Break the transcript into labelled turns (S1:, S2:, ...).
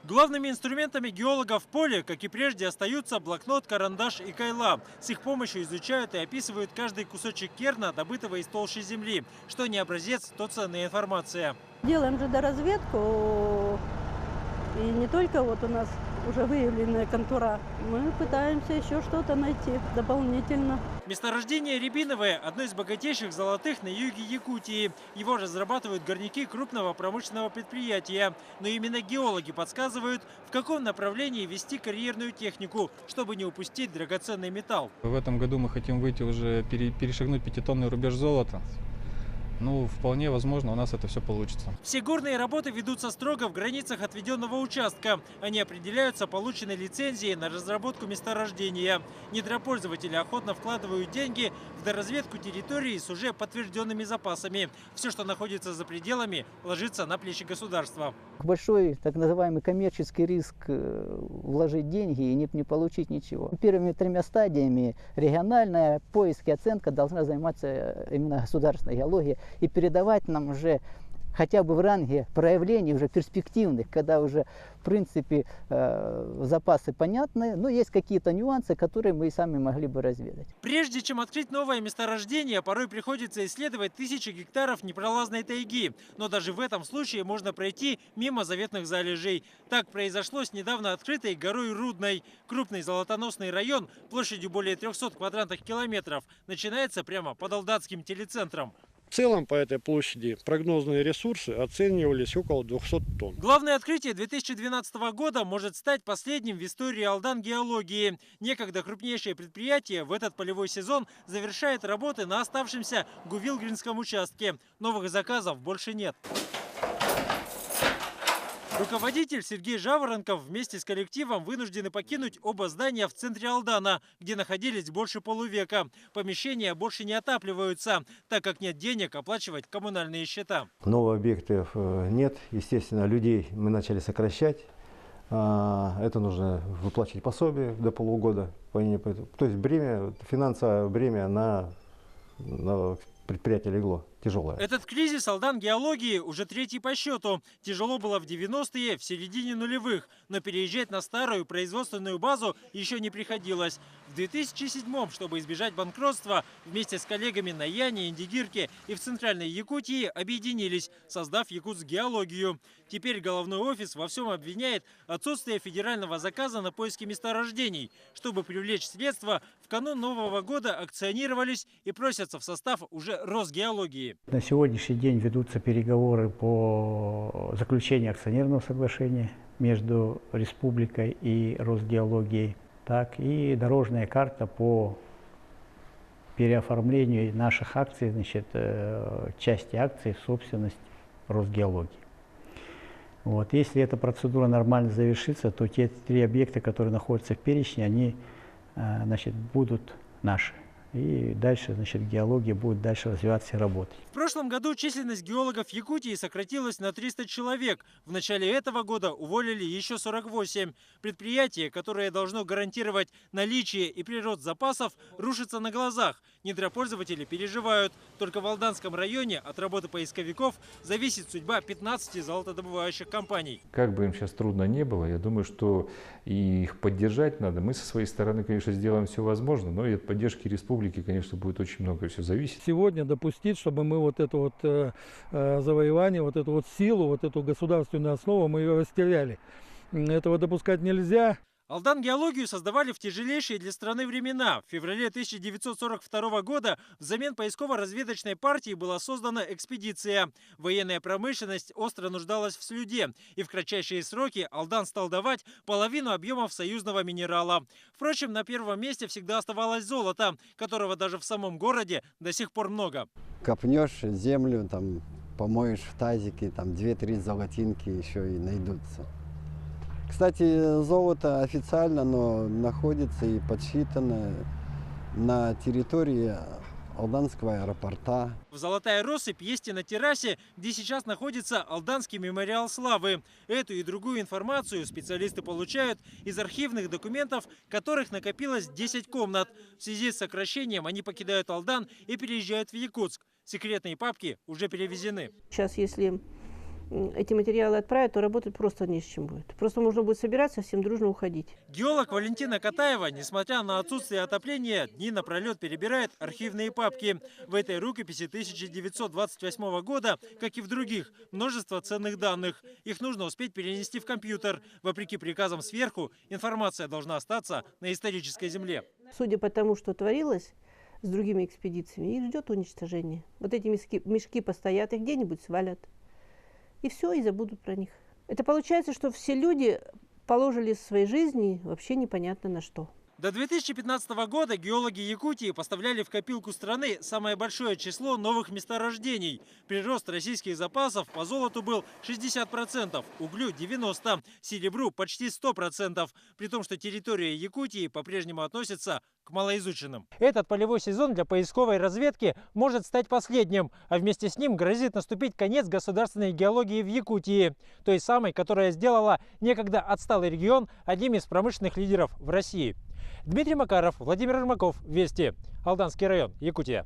S1: Главными инструментами геологов в поле, как и прежде, остаются блокнот, карандаш и кайла. С их помощью изучают и описывают каждый кусочек керна, добытого из толщи земли. Что не образец, то ценная информация.
S2: Делаем же доразведку, и не только вот у нас уже выявленная контура. Мы пытаемся еще что-то найти дополнительно.
S1: Месторождение Рябиновое – одно из богатейших золотых на юге Якутии. Его разрабатывают горняки крупного промышленного предприятия. Но именно геологи подсказывают, в каком направлении вести карьерную технику, чтобы не упустить драгоценный металл.
S3: В этом году мы хотим выйти уже, перешагнуть 5-тонный рубеж золота. Ну, вполне возможно, у нас это все получится.
S1: Все горные работы ведутся строго в границах отведенного участка. Они определяются полученной лицензией на разработку месторождения. Недропользователи охотно вкладывают деньги в доразведку территории с уже подтвержденными запасами. Все, что находится за пределами, ложится на плечи государства.
S4: Большой так называемый коммерческий риск вложить деньги и не получить ничего. Первыми 3 стадиями региональная, поиск и оценка должна заниматься именно государственная геология и передавать нам уже хотя бы в ранге проявлений уже перспективных, когда уже в принципе запасы понятны, но есть какие-то нюансы, которые мы и сами могли бы разведать.
S1: Прежде чем открыть новое месторождение, порой приходится исследовать тысячи гектаров непролазной тайги. Но даже в этом случае можно пройти мимо заветных залежей. Так произошло с недавно открытой горой Рудной. Крупный золотоносный район площадью более 300 квадратных километров начинается прямо под Алдатским телецентром.
S5: В целом по этой площади прогнозные ресурсы оценивались около 200 тонн.
S1: Главное открытие 2012 года может стать последним в истории Алдан геологии. Некогда крупнейшее предприятие в этот полевой сезон завершает работы на оставшемся Гувилгринском участке. Новых заказов больше нет. Руководитель Сергей Жаворонков вместе с коллективом вынуждены покинуть оба здания в центре Алдана, где находились больше полувека. Помещения больше не отапливаются, так как нет денег оплачивать коммунальные счета.
S6: Новых объектов нет. Естественно, людей мы начали сокращать. Это нужно выплачивать пособие до полугода. То есть финансовое бремя на предприятие легло тяжелое.
S1: Этот кризис Алдан геологии уже 3-й по счету. Тяжело было в 90-е, в середине нулевых. Но переезжать на старую производственную базу еще не приходилось. В 2007-м, чтобы избежать банкротства, вместе с коллегами на Яне, Индигирке и в Центральной Якутии объединились, создав Якутсгеологию. Теперь головной офис во всем обвиняет отсутствие федерального заказа на поиски месторождений. Чтобы привлечь средства, в канун Нового года акционировались и просятся в состав уже Росгеологии.
S7: На сегодняшний день ведутся переговоры по заключению акционерного соглашения между республикой и Росгеологией. Так, и дорожная карта по переоформлению наших акций, значит, части акций в собственность Росгеологии. Вот. Если эта процедура нормально завершится, то те 3 объекта, которые находятся в перечне, они, значит, будут наши. И дальше, значит, геология будет дальше развиваться и работать.
S1: В прошлом году численность геологов Якутии сократилась на 300 человек. В начале этого года уволили еще 48. Предприятие, которое должно гарантировать наличие и прирост запасов, рушится на глазах. Недропользователи переживают. Только в Алданском районе от работы поисковиков зависит судьба 15 золотодобывающих компаний.
S8: Как бы им сейчас трудно не было, я думаю, что и их поддержать надо. Мы со своей стороны, конечно, сделаем все возможное, но и от поддержки республики, конечно, будет очень много все зависеть.
S9: Сегодня допустить, чтобы мы вот это вот завоевание, вот эту вот силу, вот эту государственную основу, мы ее растеряли. Этого допускать нельзя.
S1: Алдан геологию создавали в тяжелейшие для страны времена. В феврале 1942 года взамен поисково-разведочной партии была создана экспедиция. Военная промышленность остро нуждалась в слюде. И в кратчайшие сроки Алдан стал давать половину объемов союзного минерала. Впрочем, на первом месте всегда оставалось золото, которого даже в самом городе до сих пор много.
S10: Копнешь землю, там, помоешь в тазике, там 2-3 золотинки еще и найдутся. Кстати, золото официально, но находится и подсчитано на территории Алданского аэропорта.
S1: В Золотая россыпь есть и на террасе, где сейчас находится Алданский мемориал славы. Эту и другую информацию специалисты получают из архивных документов, которых накопилось 10 комнат. В связи с сокращением они покидают Алдан и переезжают в Якутск. Секретные папки уже перевезены.
S2: Сейчас, если эти материалы отправят, то работать просто не с чем будет. Просто можно будет собираться, всем дружно уходить.
S1: Геолог Валентина Катаева, несмотря на отсутствие отопления, дни напролет перебирает архивные папки. В этой рукописи 1928 года, как и в других, множество ценных данных. Их нужно успеть перенести в компьютер. Вопреки приказам сверху, информация должна остаться на исторической земле.
S2: Судя по тому, что творилось с другими экспедициями, их ждет уничтожение. Вот эти мешки постоят, их где-нибудь свалят. И все, и забудут про них. Это получается, что все люди положили своей жизни вообще непонятно на что.
S1: До 2015 года геологи Якутии поставляли в копилку страны самое большое число новых месторождений. Прирост российских запасов по золоту был 60%, углю 90%, серебру почти 100%, при том, что территория Якутии по-прежнему относится к малоизученным. Этот полевой сезон для поисковой разведки может стать последним, а вместе с ним грозит наступить конец государственной геологии в Якутии, той самой, которая сделала некогда отсталый регион одним из промышленных лидеров в России. Дмитрий Макаров, Владимир Ермаков, Вести, Алданский район, Якутия.